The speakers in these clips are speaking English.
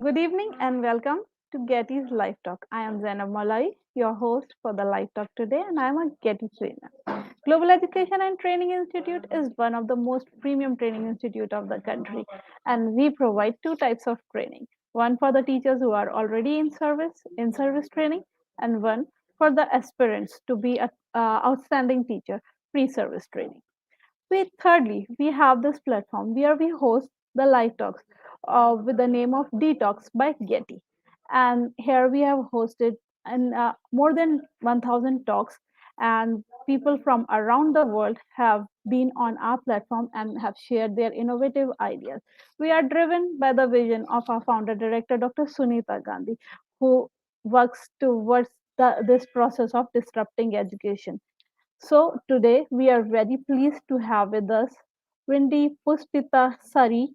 Good evening and welcome to Getty's Life Talk. I am Zainab Malai, your host for the Life Talk today, and I am a Getty trainer. Global Education and Training Institute is one of the most premium training institute of the country, and we provide two types of training: one for the teachers who are already in service training, and one for the aspirants to be a outstanding teacher, pre-service training. Thirdly, we have this platform where we host the live talks with the name of Detox by Getty. And here we have hosted more than 1,000 talks, and people from around the world have been on our platform and have shared their innovative ideas. We are driven by the vision of our founder director, Dr. Sunita Gandhi, who works towards this process of disrupting education. So today we are very pleased to have with us Windy Puspita Sari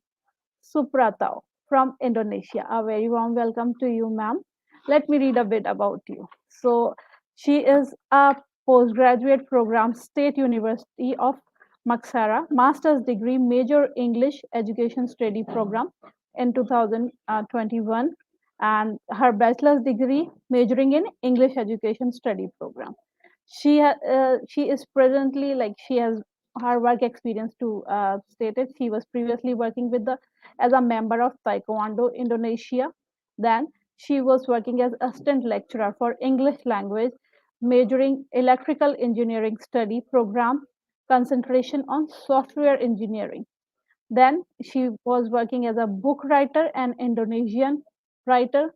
Supratao from Indonesia. A very warm welcome to you, ma'am. Let me read a bit about you. So she is a postgraduate program, State University of Maksara, master's degree, major English education study program in 2021, and her bachelor's degree majoring in English education study program. She is presently, like, she has her work experience to state it. She was previously working with the as a member of Taekwondo Indonesia. Then she was working as assistant lecturer for English language, majoring electrical engineering study program, concentration on software engineering. Then she was working as a book writer and Indonesian writer,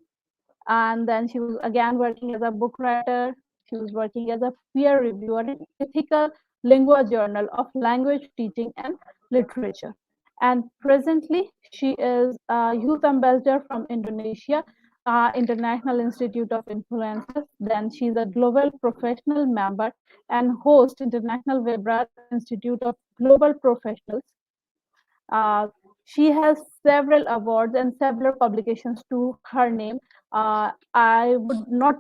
and then she was again working as a book writer. She was working as a peer reviewer in ethical lingua journal of language teaching and literature. And presently she is a youth ambassador from Indonesia, International Institute of Influencers. Then she's a global professional member and host International Weber Institute of Global Professionals. uh, she has several awards and several publications to her name. I would not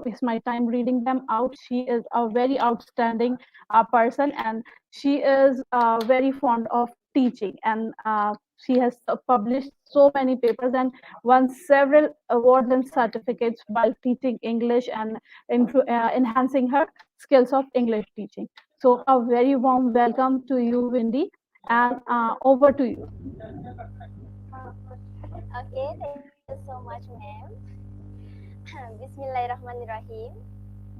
waste my time reading them out. She is a very outstanding person, and she is very fond of teaching. And she has published so many papers and won several awards and certificates while teaching English and enhancing her skills of English teaching. So, a very warm welcome to you, Windy, and over to you. Okay, thank you so much, ma'am. Bismillahirrahmanirrahim.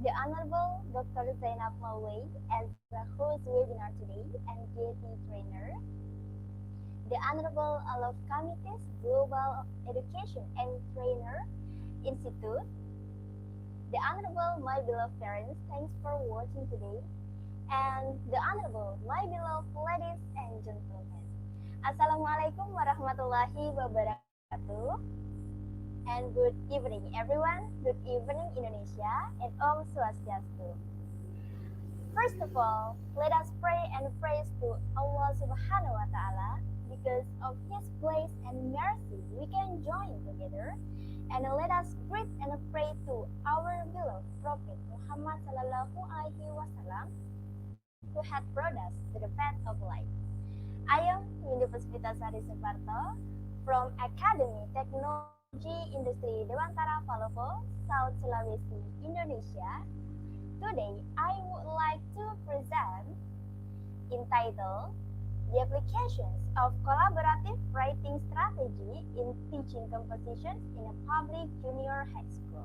The Honorable Dr. Zainab Malway as a host webinar today and GETI trainer. The Honorable Alov Committee's Global Education and Trainer Institute. The Honorable My Beloved Parents, thanks for watching today. And the Honorable My Beloved Ladies and Gentlemen. Assalamualaikum warahmatullahi wabarakatuh. And good evening, everyone. Good evening, Indonesia, and Om Swastiastu. First of all, let us pray and praise to Allah Subhanahu wa Ta'ala. Because of His grace and mercy, we can join together. And let us greet and pray to our beloved Prophet Muhammad Sallallahu Alaihi Wasallam, who had brought us to the path of life. I am Windy Puspita Sari Suparto from Academy Technology Industry Dewantara Palopo, South Sulawesi, Indonesia. Today, I would like to present entitled The Applications of Collaborative Writing Strategy in Teaching Compositions in a Public Junior High School.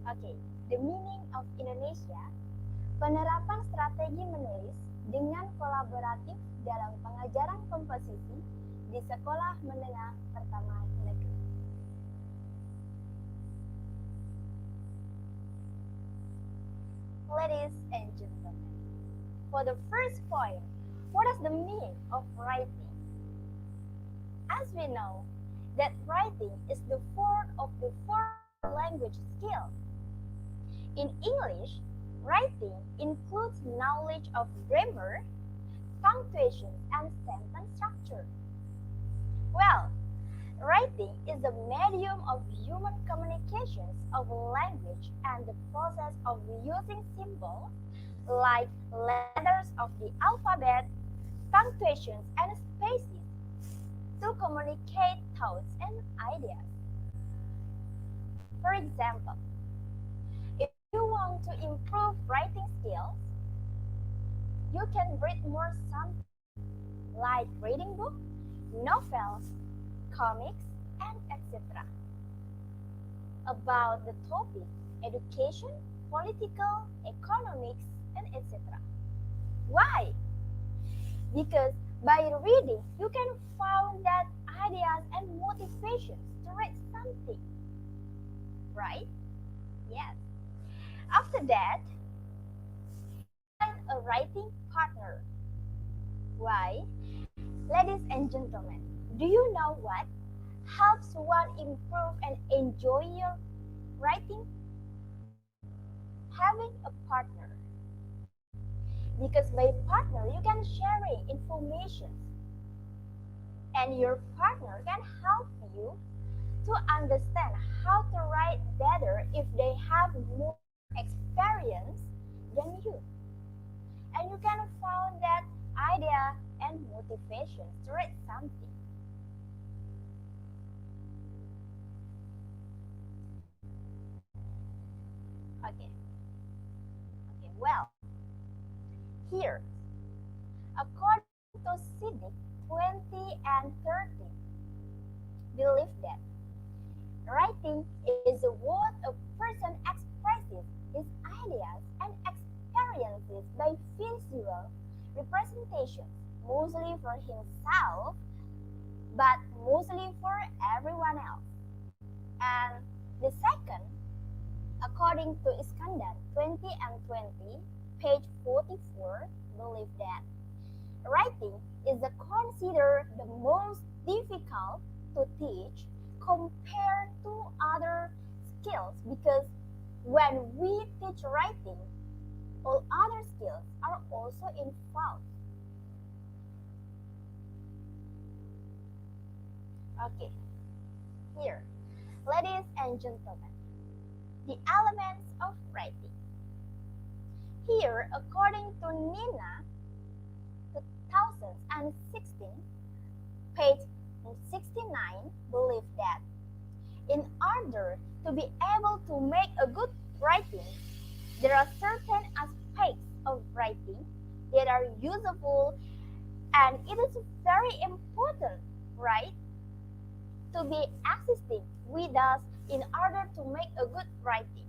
Okay, the meaning of Indonesia. Penerapan strategi menulis dengan kolaboratif dalam pengajaran komposisi di sekolah menengah pertama negeri. Ladies and gentlemen, for the first point, what is the meaning of writing? As we know, that writing is the fourth of the four language skills. In English, writing includes knowledge of grammar, punctuation, and sentence structure. Well, writing is the medium of human communications of language and the process of using symbols like letters of the alphabet, punctuations, and spaces to communicate thoughts and ideas. For example, if you want to improve writing skills, you can read more something like reading books, novels, comics, and etc. about the topic education, political, economics, and etc. Why? Because by reading, you can find that ideas and motivations to write something, right? Yes. After that, find a writing partner. Why? Ladies and gentlemen, do you know what helps one improve and enjoy your writing? Having a partner. Because by partner, you can sharing information and your partner can help you to understand how to write better if they have more experience than you. And you can find that idea and motivation to write something. Okay, okay, well, here, according to CIDIC 20 and 30, believe that writing is what a person expresses his ideas and experiences by visual representations, mostly for himself, but mostly for everyone else. And the second, according to Iskandar 20 and 20, page 44, believe that writing is considered the most difficult to teach compared to other skills because when we teach writing, all other skills are also involved. Okay, here, ladies and gentlemen, the elements of writing. Here, according to Nina 2016, page 69, believe that in order to be able to make a good writing, there are certain aspects of writing that are useful and it is very important, right, to be existing with us in order to make a good writing.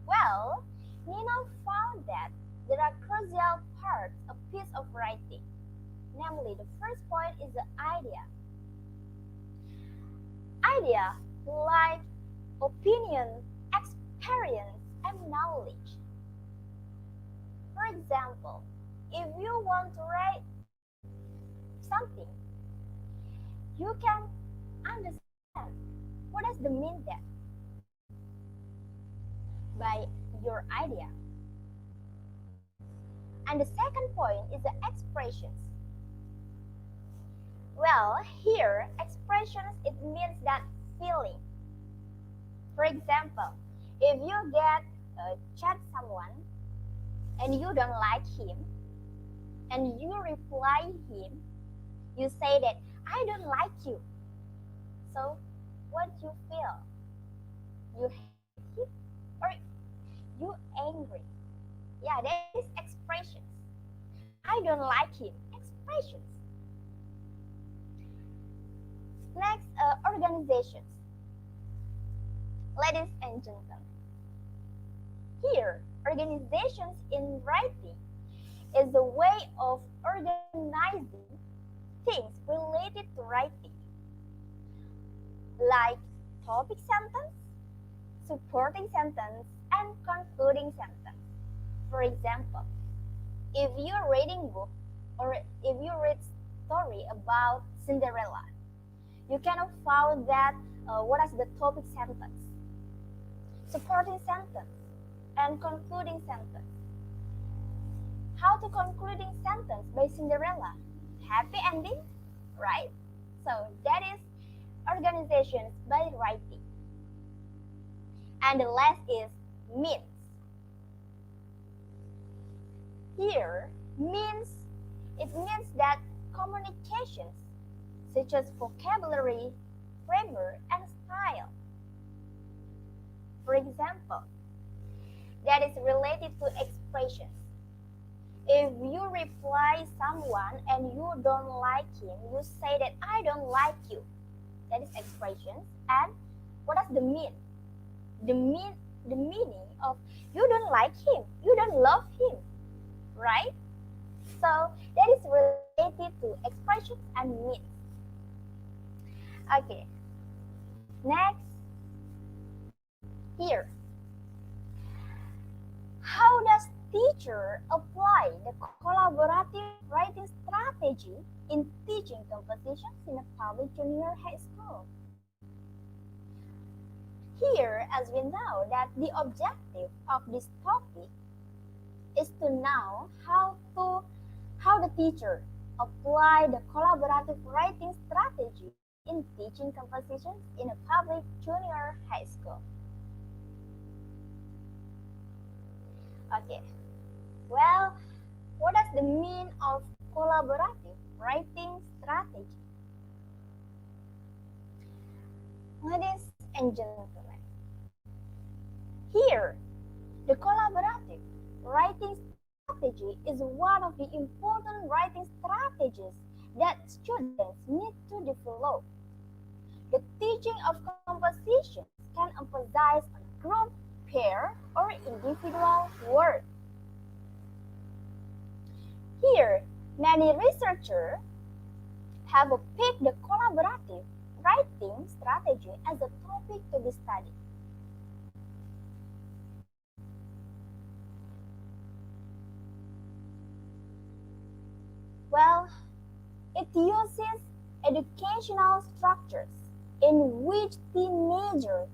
Well, Nina found that there are crucial parts of piece of writing. Namely, the first point is the idea. Idea like opinion, experience, and knowledge. For example, if you want to write something, you can understand what does the mean that by your idea. And the second point is the expressions. Well, here expressions it means that feeling. For example, if you get chat someone and you don't like him and you reply him, you say that I don't like you. So what you feel? You hate him or you angry? Yeah, that is expressions. I don't like him. Expressions. Next, organizations. Ladies and gentlemen, here, organizations in writing is a way of organizing things related to writing, like topic sentence, supporting sentence, and concluding sentence. For example, if you're reading book or if you read story about Cinderella, you can find that what is the topic sentence, supporting sentence, and concluding sentence. How to concluding sentence by Cinderella? Happy ending, right? So that is organizations by writing. And the last is means. here means it means that communications such as vocabulary, grammar, and style, for example, that is related to expressions. If you reply someone and you don't like him, you say that I don't like you. That is expressions. And what does the mean? The mean the meaning of you don't like him, you don't love him, right? So that is related to expressions and means. Okay. Next, here. How does teacher apply the collaborative writing strategy in teaching compositions in a public junior high school? Here, as we know that the objective of this topic is to know how the teacher apply the collaborative writing strategy in teaching compositions in a public junior high school. Okay. Well, what does the mean of collaborative writing strategy? Ladies and gentlemen, here the collaborative writing strategy is one of the important writing strategies that students need to develop. The teaching of compositions can emphasize on group, pair, or individual work. Here, many researchers have picked the collaborative writing strategy as a topic to be studied. Well, it uses educational structures in which teenagers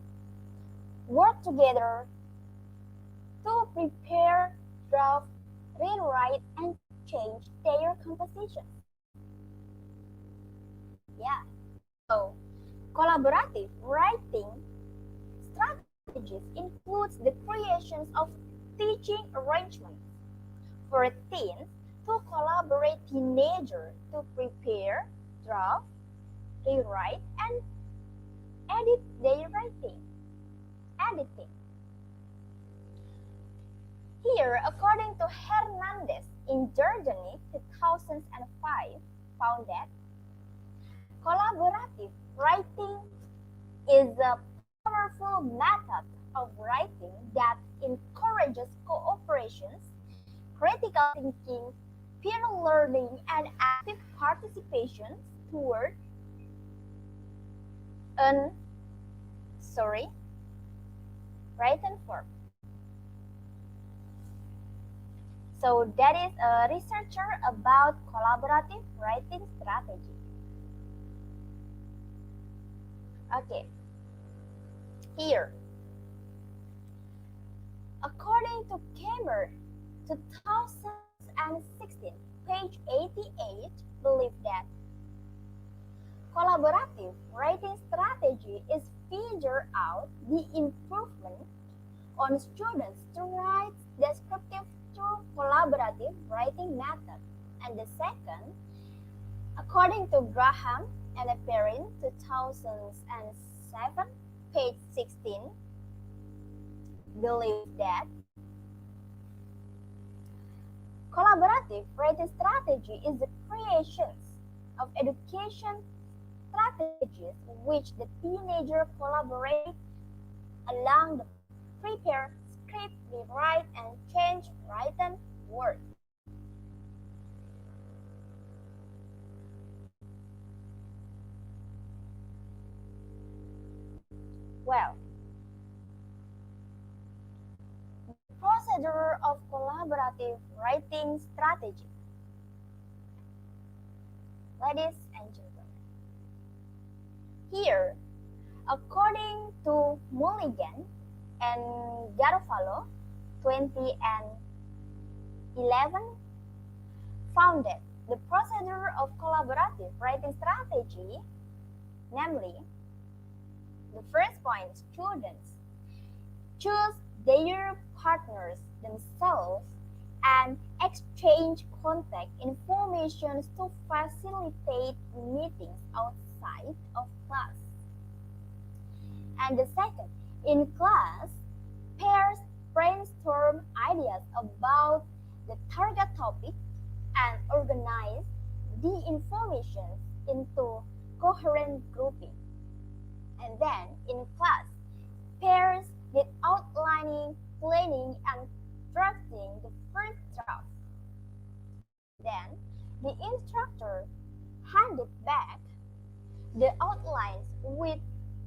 work together to prepare, draft, rewrite, and change their compositions. Yeah. So, collaborative writing strategies includes the creations of teaching arrangements for teens to collaborate teenagers to prepare, draft, rewrite, and edit their writing. Editing. Here, according to Hernandez in Jordani 2005, found that collaborative writing is a powerful method of writing that encourages cooperation, critical thinking, peer learning, and active participation toward an written form. So that is a researcher about collaborative writing strategy. Okay. Here, according to Cameron 2016, page 88, believe that collaborative writing strategy is figure out the improvement on students to write descriptive through collaborative writing method. And the second, according to Graham and Perrin 2007, page 16, believe that collaborative writing strategy is the creation of education strategies which the teenager collaborate along the prepare, script, rewrite, and change written words. Well, the procedure of collaborative writing strategy. Ladies and gentlemen, here, according to Mulligan and Garofalo 2011, found that the procedure of collaborative writing strategy, namely, the first point, students choose their partners themselves and exchange contact information to facilitate meetings outside of class. And the second, in class, pairs brainstorm ideas about the target topic and organize the information into coherent grouping. And then in class, pairs did outlining, planning, and drafting the first draft. Then the instructor handed back the outlines with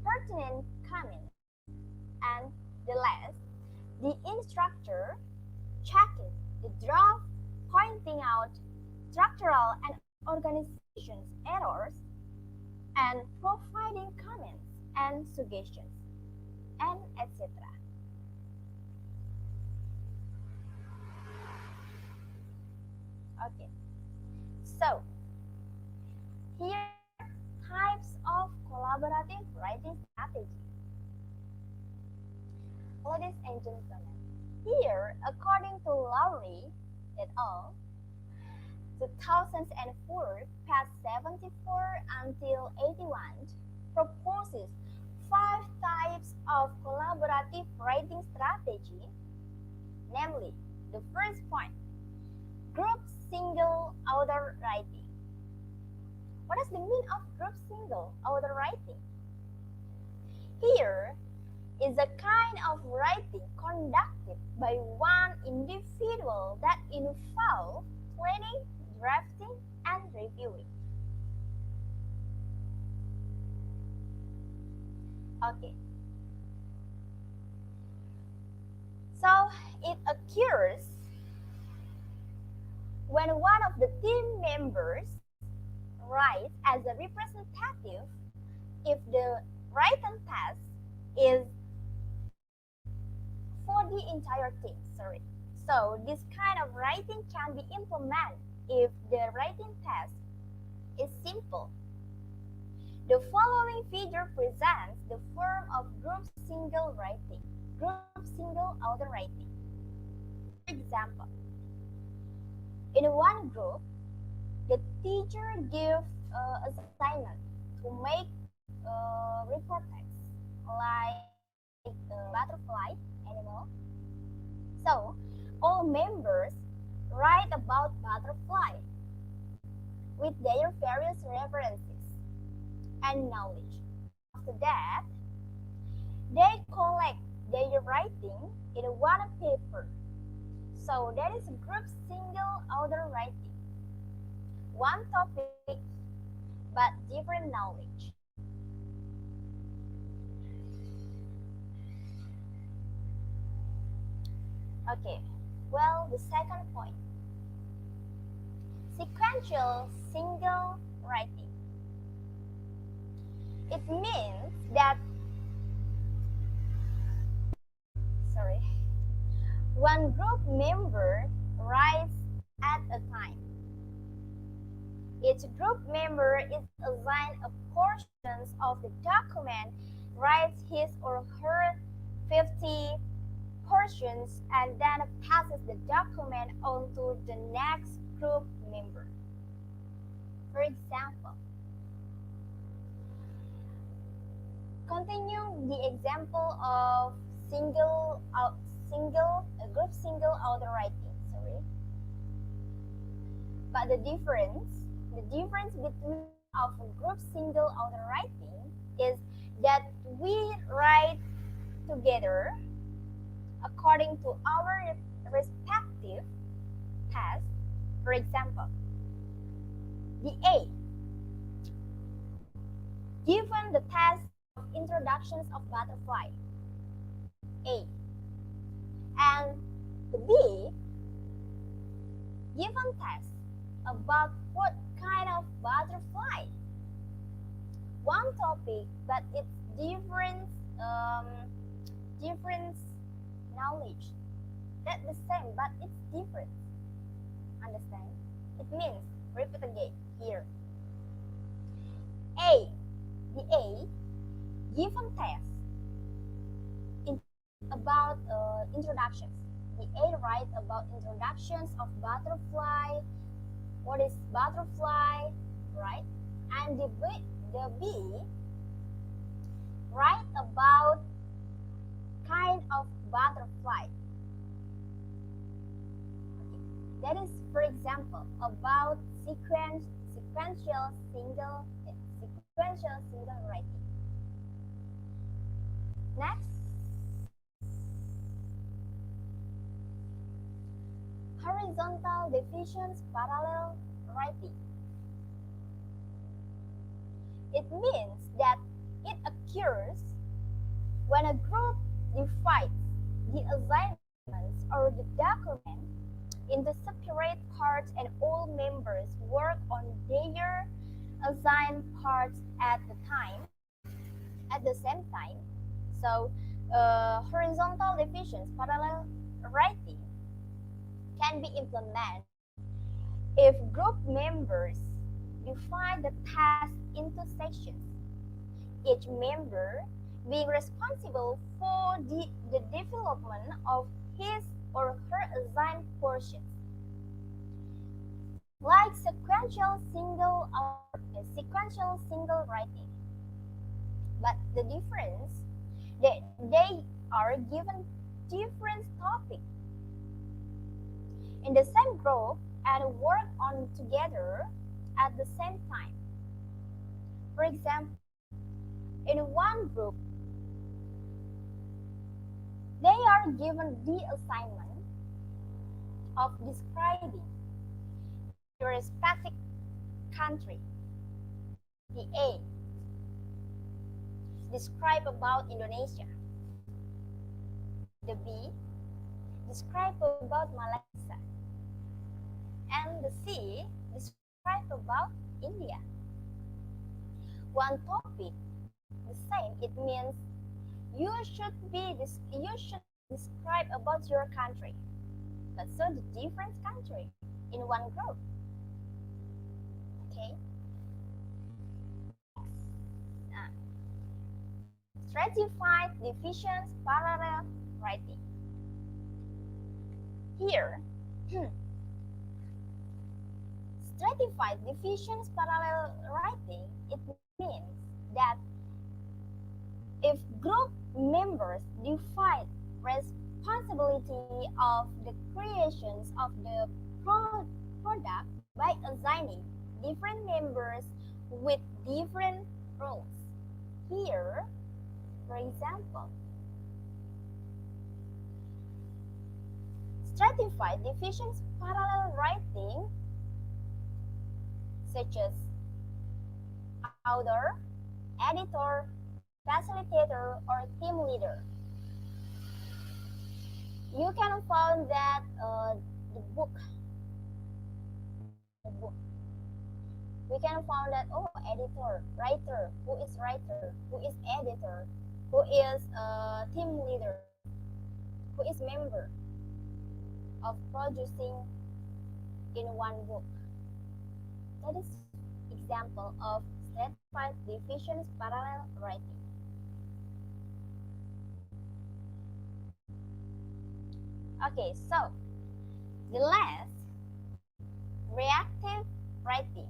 pertinent comments, and the last, the instructor checked the draft, pointing out structural and organizations errors and providing comments and suggestions, and etc. Okay, so here types of collaborative writing strategy. Ladies and gentlemen, here, according to Lowry et al., 2004, page 74 until 81, proposes five types of collaborative writing strategy, namely, the first point, group single author writing. What is the meaning of group single author writing? Here is a kind of writing conducted by one individual that involves planning, drafting, and reviewing. Okay. So it occurs when one of the team members writes as a representative if the written task is for the entire team. So this kind of writing can be implemented if the writing task is simple. The following figure presents the form of group single writing, group single author writing. For example, in one group, the teacher gives assignment to make report text like butterfly animal. So all members write about butterfly with their various references and knowledge. After that, they collect their writing in one paper. So that is group single author writing. One topic but different knowledge. Okay, well, the second point, sequential single writing. It means that one group member writes at a time. Each group member is assigned a portion of the document, writes his or her 50 portions, and then passes the document on to the next group member. For example, continue the example of group single author writing. But the difference between of group single author writing is that we write together according to our respective tasks. For example, the A, given the task of introductions of butterfly, A, and the B, given task about what kind of butterfly. One topic, but it's different knowledge. That's the same, but it's different. Understand? It means, repeat again here. The A, given test about introductions. The A write about introductions of butterfly. What is butterfly, right? And the B write about kind of butterfly. That is, for example, about sequential single writing. Next, horizontal divisions parallel writing. It means that it occurs when a group divides the assignments or the document into separate parts and all members work on their assigned parts at the same time. So horizontal divisions parallel writing can be implemented if group members divide the task into sections, each member being responsible for the development of his or her assigned portions, like sequential single writing. But the difference that they are given different topics in the same group and work on together at the same time. For example, in one group, they are given the assignment of describing their respective country. The A, describe about Indonesia. The B, describe about Malaysia. And the C, describe about India. One topic, the same. It means you should describe about your country, but so the different country in one group. Okay. Next, stratified divisions parallel writing. Here, stratified divisions parallel writing, it means that if group members divide responsibility of the creations of the product by assigning different members with different roles. Here, for example, stratified divisions parallel writing, such as author, editor, facilitator, or team leader. You can find that the book. We can find that editor, writer, who is editor, who is team leader, who is member of producing in one book. That is example of stratified divisions parallel writing. Okay, so the last, reactive writing.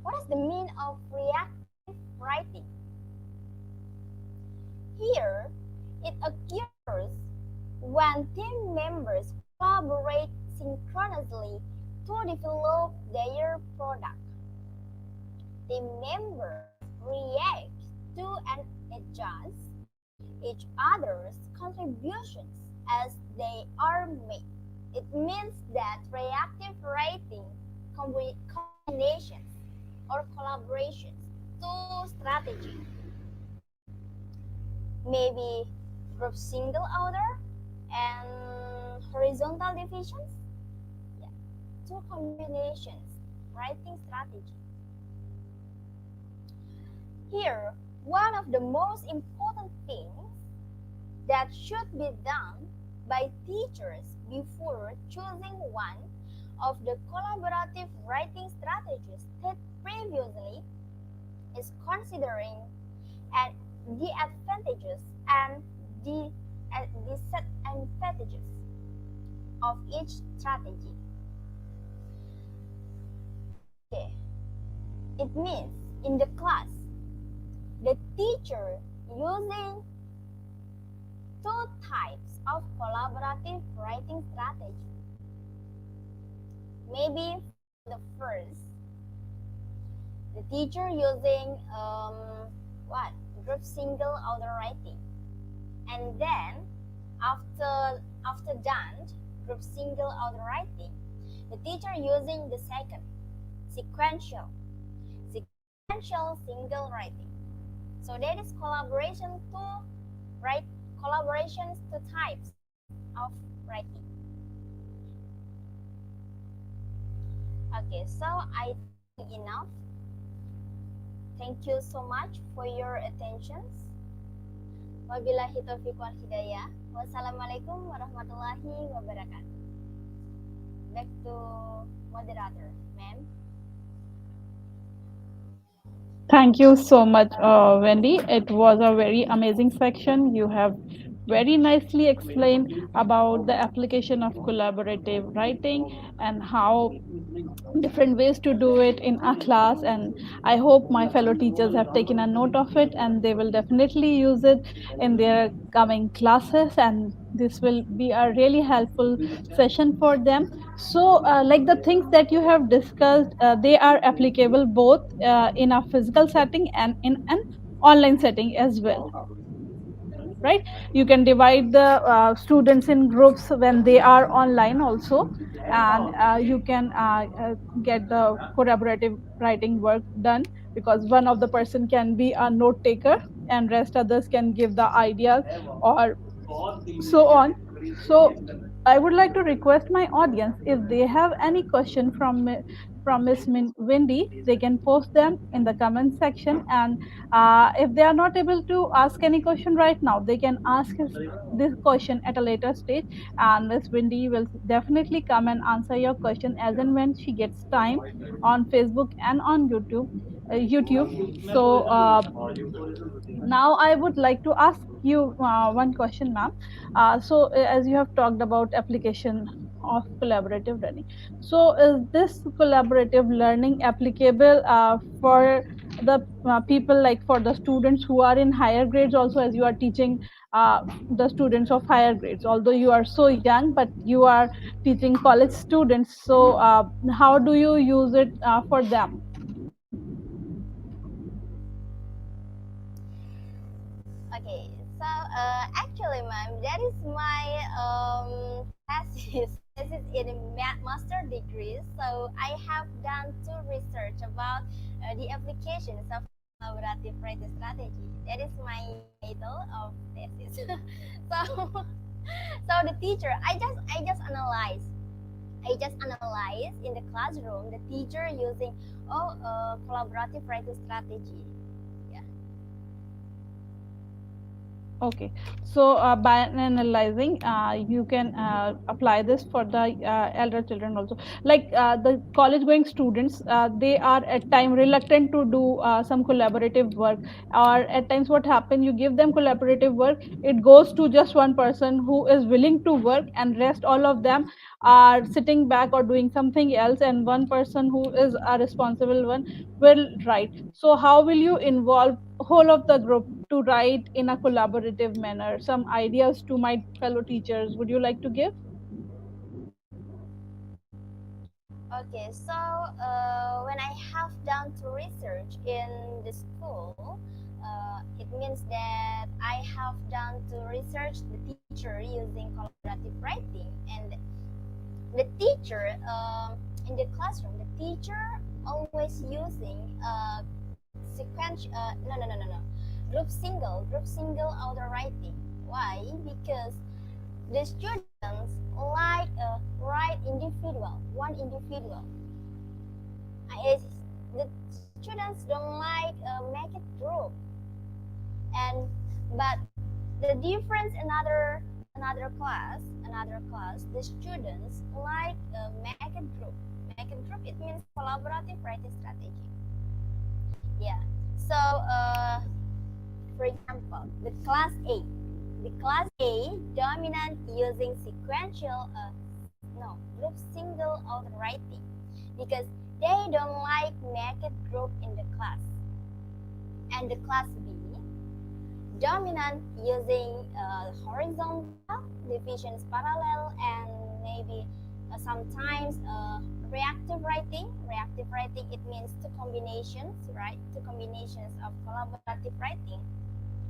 What is the meaning of reactive writing? Here, it occurs when team members collaborate synchronously to develop their product. The members react to and adjust each other's contributions as they are made. It means that reactive writing combinations or collaborations to strategy, maybe group single author and horizontal divisions. Yeah, two combinations, writing strategy. Here, one of the most important things that should be done by teachers before choosing one of the collaborative writing strategies stated previously is considering and the advantages and the set advantages of each strategy. Okay, it means in the class, the teacher using two types of collaborative writing strategy. Maybe for the first, the teacher using what group single author writing, and then after done group single author writing, the teacher using the second sequential single writing. So that is collaborations two types of writing. Okay, so I think enough. Thank you so much for your attentions. Wabillahi taufiq wal hidayah. Wassalamualaikum warahmatullahi wabarakatuh. Back to moderator, ma'am. Thank you so much, Wendy. It was a very amazing section. You have very nicely explained about the application of collaborative writing and how different ways to do it in our class. And I hope my fellow teachers have taken a note of it and they will definitely use it in their coming classes, and this will be a really helpful session for them. So like the things that you have discussed, they are applicable both in a physical setting and in an online setting as well, right? You can divide the students in groups when they are online also, and you can get the collaborative writing work done, because one of the person can be a note taker and rest others can give the ideas or so on. So I would like to request my audience, if they have any question from Miss Wendy, they can post them in the comment section. And if they are not able to ask any question right now, they can ask this question at a later stage, and Miss Wendy will definitely come and answer your question as and when she gets time on Facebook and on YouTube. So now I would like to ask you one question, ma'am. So as you have talked about application of collaborative learning, so is this collaborative learning applicable for the people, like for the students who are in higher grades also, as you are teaching the students of higher grades, although you are so young, but you are teaching college students. So how do you use it for them? Okay, so actually, ma'am, that is my thesis in master degree. So I have done two research about the applications of collaborative writing strategy. That is my title of thesis. So so the teacher, I just analyze in the classroom the teacher using collaborative writing strategy. Yeah. Okay, so by analyzing, you can apply this for the elder children also. Like the college-going students, they are at time reluctant to do some collaborative work, or at times what happen, you give them collaborative work, it goes to just one person who is willing to work, and rest all of them are sitting back or doing something else, and one person who is a responsible one will write. So how will you involve whole of the group to write in a collaborative manner? Some ideas to my fellow teachers, would you like to give? Okay, so when I have done to research in the school, it means that I have done to research the teacher using collaborative writing, and the teacher in the classroom, the teacher always using sequential. No. Group single auto writing. Why? Because the students like write one individual. Is the students don't like make it group, and but the difference another class the students like make it group. Make it group, it means collaborative writing strategy. Yeah. So for example, the class A dominant using sequential, no, group single author writing because they don't like make it group in the class. And the class B, dominant using horizontal, divisions parallel, and maybe sometimes reactive writing. Reactive writing, it means two combinations, right? Two combinations of collaborative writing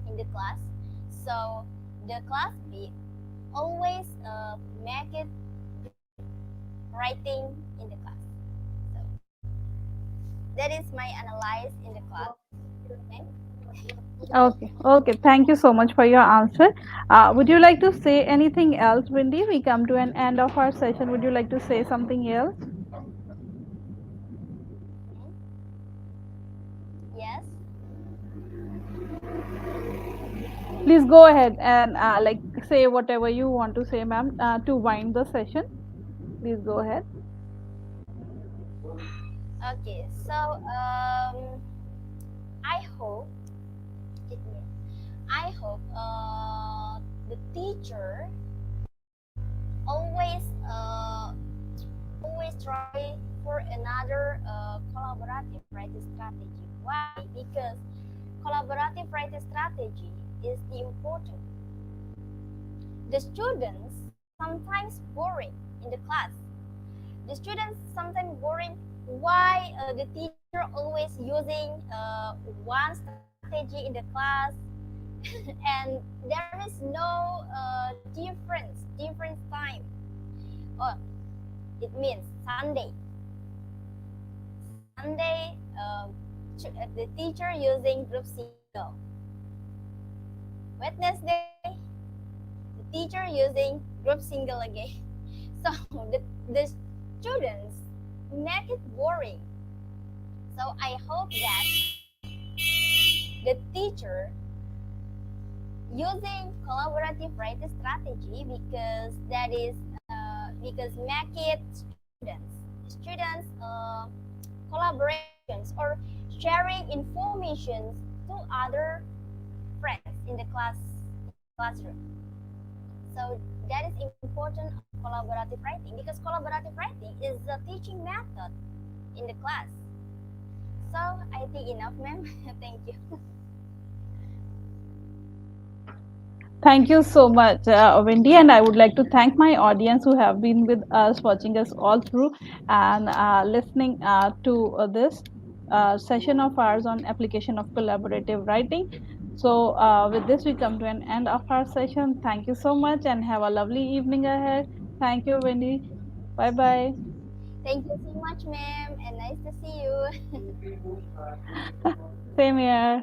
in the class. So the class B always make it group writing in the class. So that is my analyze in the class. Okay? Okay, okay. Thank you so much for your answer. Would you like to say anything else, Wendy? We come to an end of our session. Would you like to say something else? Yes. Please go ahead and like say whatever you want to say, ma'am, to wind the session. Please go ahead. Okay. So I hope it means I hope the teacher always always try for another collaborative writing strategy. Why? Because collaborative writing strategy is the important. The students sometimes boring in the class. The students sometimes boring. Why the teacher always using one strategy in the class and there is no difference time. Oh, it means Sunday, the teacher using group single. Wednesday, the teacher using group single again. So the students make it boring. So I hope that the teacher using collaborative writing strategy because that is because make it students collaborations or sharing information to other friends in the classroom. So that is important of collaborative writing because collaborative writing is a teaching method in the class. So I think enough, ma'am. Thank you. Thank you so much, Wendy. And I would like to thank my audience who have been with us, watching us all through, and listening to this session of ours on application of collaborative writing. So, with this, we come to an end of our session. Thank you so much and have a lovely evening ahead. Thank you, Wendy. Bye bye. Thank you so much, ma'am, and nice to see you. Same here.